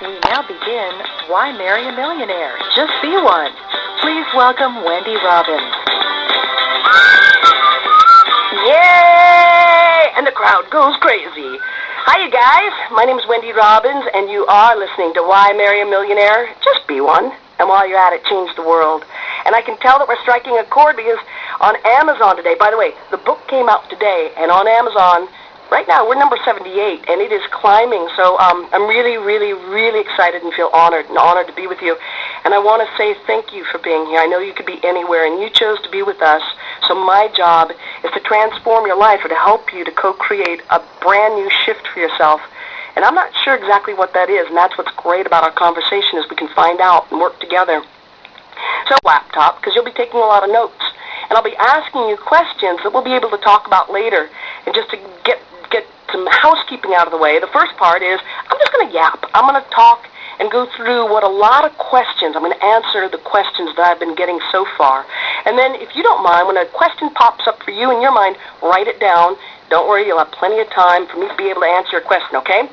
We now begin Why Marry a Millionaire? Just Be One. Please welcome Wendy Robbins. Yay! And the crowd goes crazy. Hi, you guys. My name is Wendy Robbins, and you are listening to Why Marry a Millionaire? Just Be One. And while you're at it, change the world. And I can tell that we're striking a chord because on Amazon today, by the way, the book came out today, and on Amazon, right now, we're number 78, and it is climbing. So I'm really, really, really excited and feel honored to be with you. And I want to say thank you for being here. I know you could be anywhere, and you chose to be with us. So my job is to transform your life or to help you to co-create a brand new shift for yourself. And I'm not sure exactly what that is, and that's what's great about our conversation is we can find out and work together. So laptop, because you'll be taking a lot of notes. And I'll be asking you questions that we'll be able to talk about later. And just to get some housekeeping out of the way, the first part is I'm just going to yap. I'm going to talk and go through what a lot of questions. I'm going to answer the questions that I've been getting so far. And then if you don't mind, when a question pops up for you in your mind, write it down. Don't worry, you'll have plenty of time for me to be able to answer your question, okay?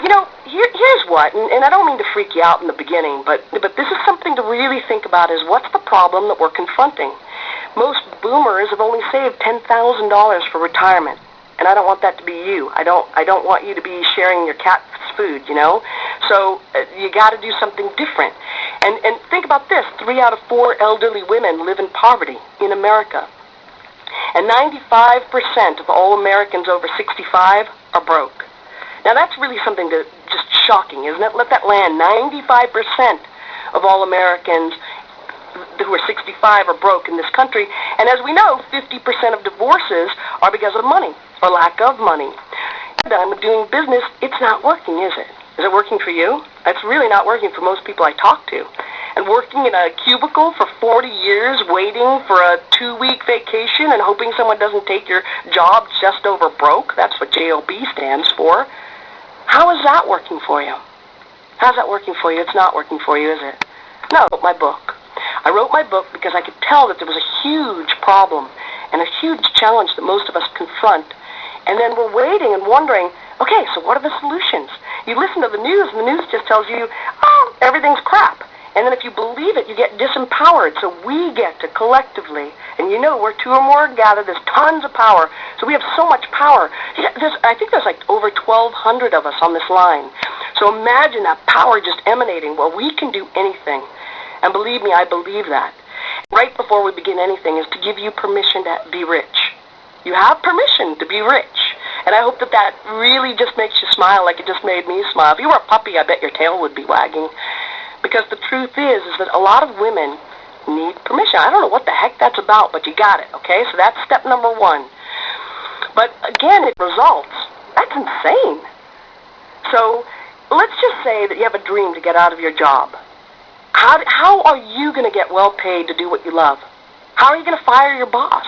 You know, here's what, and I don't mean to freak you out in the beginning, but this is something to really think about is what's the problem that we're confronting? Most boomers have only saved $10,000 for retirement. And I don't want that to be you. I don't want you to be sharing your cat's food, you know? So you got to do something different. And think about this. 3 out of 4 elderly women live in poverty in America. And 95% of all Americans over 65 are broke. Now that's really something that just shocking, isn't it? Let that land. 95% of all Americans who are 65 are broke in this country. And as we know, 50% of divorces are because of money or lack of money. I'm doing business, it's not working, is it? Is it working for you? It's really not working for most people I talk to. And working in a cubicle for 40 years, waiting for a 2-week vacation and hoping someone doesn't take your job just over broke, that's what JOB stands for. How is that working for you? How's that working for you? It's not working for you, is it? No, my book. I wrote my book because I could tell that there was a huge problem and a huge challenge that most of us confront. And then we're waiting and wondering, okay, so what are the solutions? You listen to the news, and the news just tells you, oh, everything's crap. And then if you believe it, you get disempowered. So we get to collectively, and you know, where 2 or more are gathered, there's tons of power. So we have so much power. I think there's like over 1,200 of us on this line. So imagine that power just emanating. Well, we can do anything. And believe me, I believe that. Right before we begin anything is to give you permission to be rich. You have permission to be rich. And I hope that really just makes you smile like it just made me smile. If you were a puppy, I bet your tail would be wagging. Because the truth is that a lot of women need permission. I don't know what the heck that's about, but you got it, okay? So that's step number 1. But again, it results. That's insane. So let's just say that you have a dream to get out of your job. How are you going to get well paid to do what you love? How are you going to fire your boss?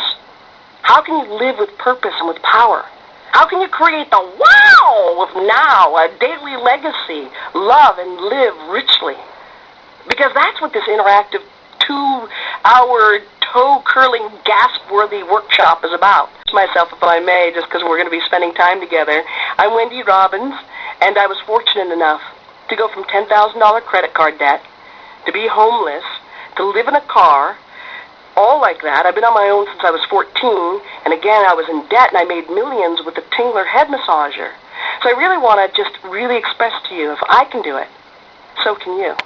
How can you live with purpose and with power? How can you create the wow of now, a daily legacy, love and live richly? Because that's what this interactive 2-hour toe-curling, gasp-worthy workshop is about. Myself, if I may, just because we're going to be spending time together. I'm Wendy Robbins, and I was fortunate enough to go from $10,000 credit card debt to be homeless, to live in a car, all like that. I've been on my own since I was 14, and again, I was in debt, and I made millions with a Tingler head massager. So I really want to just really express to you, if I can do it, so can you.